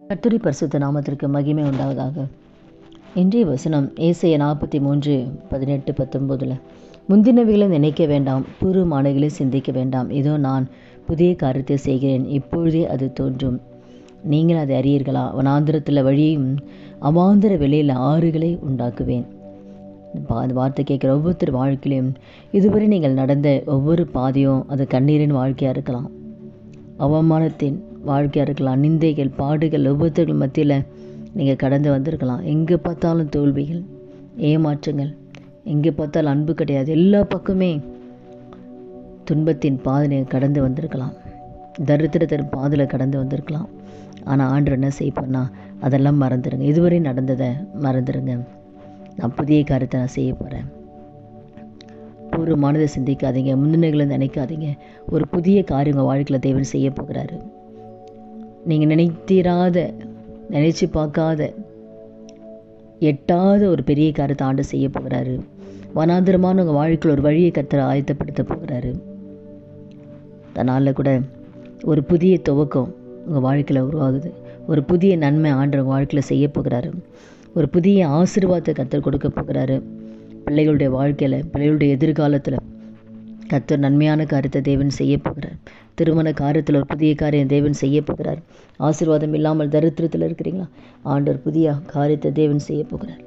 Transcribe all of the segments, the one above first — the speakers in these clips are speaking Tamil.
கர்த்தருடைய பரிசுத்த நாமத்திற்கு மகிமை உண்டாவதாக. இன்றைய வசனம் ஏசாயா 43:18-19. முந்தினவைகளை நினைக்க வேண்டாம், பூர்வமானவைகளை சிந்திக்க வேண்டாம். இதோ நான் புதிய காரியத்தை செய்கிறேன், இப்பொழுதே அது தோன்றும், நீங்கள் அதை அறியீர்களா? வனாந்திரத்தில் வழியையும் அவாந்திர வெளியில் ஆறுகளை உண்டாக்குவேன். அந்த வார்த்தை கேட்குற ஒவ்வொருத்தர் வாழ்க்கையிலையும் இதுவரை நீங்கள் நடந்த ஒவ்வொரு பாதையும் அது கண்ணீரின் வாழ்க்கையாக இருக்கலாம், அவமானத்தின் வாழ்க்கையாக இருக்கலாம், நிந்தைகள், பாடுகள், ஒவ்வொருத்தர்கள் மத்தியில் நீங்கள் கடந்து வந்திருக்கலாம். எங்கே பார்த்தாலும் தோல்விகள், ஏமாற்றங்கள், எங்கே பார்த்தாலும் அன்பு கிடையாது, எல்லா பக்கமே துன்பத்தின் பாதை நீங்கள் கடந்து வந்திருக்கலாம், தரித்திரத்தின் பாதையில் கடந்து வந்திருக்கலாம். ஆனால் ஆண்டவர் என்ன செய்யப்போனா, அதெல்லாம் மறந்துடுங்க, இதுவரை நடந்ததை மறந்துடுங்க, நான் புதிய காரியத்தை நான் செய்ய போகிறேன். பூர்வமானதை சிந்திக்காதீங்க, முன்னிலைகளை நினைக்காதீங்க. ஒரு புதிய காரியம் உங்கள் வாழ்க்கையில் தேவன் செய்ய போகிறாரு. நீங்கள் நினைச்சு பார்க்காத, எட்டாத ஒரு பெரிய காரியத்தை ஆண்டு செய்ய போகிறாரு. வனாந்திரமான உங்கள் வாழ்க்கையில் ஒரு வழியை கர்த்தர் ஆயத்தப்படுத்த போகிறாரு. அதனால் கூட ஒரு புதிய துவக்கம் உங்கள் வாழ்க்கையில் உருவாகுது. ஒரு புதிய நன்மை ஆண்டு உங்கள் வாழ்க்கையில் செய்ய போகிறாரு. ஒரு புதிய ஆசீர்வாதத்தை கர்த்தர் கொடுக்க போகிறாரு. பிள்ளைகளுடைய வாழ்க்கையில், பிள்ளைகளுடைய எதிர்காலத்தில் கர்த்தர் நன்மையான காரியத்தை தேவன் செய்ய போகிறார். திருமண காரியத்தில் ஒரு புதிய காரியம் தேவன் செய்ய போகிறார். ஆசீர்வாதம் இல்லாமல் தரித்திரத்தில் இருக்கிறீங்களா? ஆண்டவர் புதிய காரியத்தை தேவன் செய்ய போகிறார்.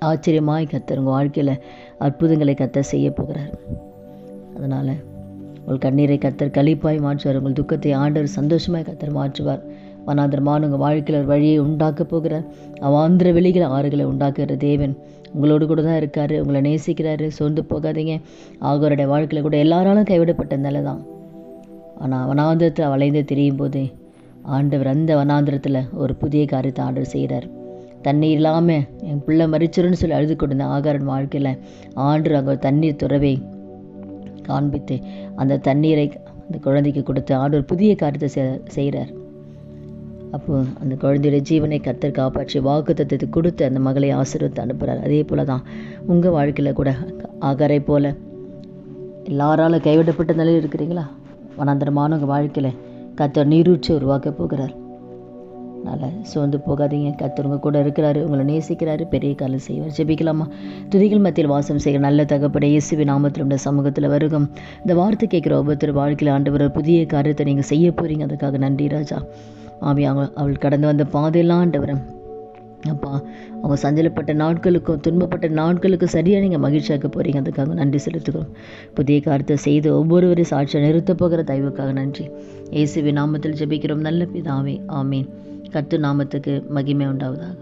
ஆச்சரியமாய் கர்த்தர் உங்கள் வாழ்க்கையில் அற்புதங்களை கர்த்தர் செய்ய போகிறார். அதனால் உங்கள் கண்ணீரை கர்த்தர் களிப்பாய் மாற்றுவார். உங்கள் துக்கத்தை ஆண்டவர் சந்தோஷமாய் கர்த்தர் மாற்றுவார். வனாந்திரமான உங்கள் வாழ்க்கையில் ஒரு வழியை உண்டாக்க போகிறார். அவாந்திர வெளிகளை ஆறுகளை உண்டாக்குகிற தேவன் உங்களோடு கூட தான் இருக்கார். உங்களை நேசிக்கிறாரு. சோர்ந்து போகாதீங்க. ஆகோருடைய வாழ்க்கையில் கூட எல்லாராலும் கைவிடப்பட்ட நிலை தான். ஆனால் வனாந்திரத்தில் வளைந்து திரியும் போது ஆண்டவர் அந்த வனாந்திரத்தில் ஒரு புதிய காரியத்தை ஆண்டவர் செய்கிறார். தண்ணீர் இல்லாமல் என் பிள்ளை மறிச்சிருன்னு சொல்லி அழுது கொண்டு ஆகாரன் வாழ்க்கையில் ஆண்டவர் அங்கே ஒரு தண்ணீர் துறவை காண்பித்து அந்த தண்ணீரை அந்த குழந்தைக்கு கொடுத்து ஆண்டவர் புதிய காரியத்தை செய்கிறார். அப்போது அந்த குழந்தையுடைய ஜீவனை கர்த்தர் காப்பாற்றி வாக்குத்தத்தத்தை கொடுத்து அந்த மகளை ஆசீர்வதித்து அனுப்புகிறார். அதே போல் தான் உங்கள் வாழ்க்கையில் கூட ஆகாரை போல் எல்லாராலும் கைவிடப்பட்ட நிலையில் இருக்கிறீங்களா? வனாந்தரமான உங்கள் வாழ்க்கையில் கர்த்தர் நீரூற்றி உருவாக்க போகிறார். அதனால் சோர்ந்து போகாதீங்க. கர்த்தர் உங்கள் கூட இருக்கிறாரு, உங்களை நேசிக்கிறாரு, பெரிய காலம் செய்வார். ஜெபிக்கலாமா? துதிகள் மத்தியில் வாசம் செய்கிற நல்ல தகப்பனே, இயேசுவின் நாமத்தில் இந்த சமூகத்தில் வருகும். இந்த வார்த்தை கேட்குற ஒவ்வொருத்தர் வாழ்க்கையில் ஆண்டவர் புதிய காரியத்தை நீங்கள் செய்ய போகிறீங்க. அதுக்காக நன்றி ராஜா. ஆமி அவள் கடந்து வந்த பாதையெல்லாம் ஆண்டவர் அப்பா, அவங்க சஞ்சலப்பட்ட நாட்களுக்கும் துன்பப்பட்ட நாட்களுக்கும் சரியாக நீங்கள் மகிழ்ச்சியாக்க போகிறீங்க. அதுக்காக நன்றி செலுத்துகிறோம். புதிய காரியத்தை செய்து ஒவ்வொருவரையும் சாட்சியாக நிறுத்த போகிற தயவுக்காக நன்றி. இயேசுவின் நாமத்தில் ஜெபிக்கிறோம் நல்ல பிதாவே, ஆமீன். கர்த்தர் நாமத்துக்கு மகிமை உண்டாவதாக.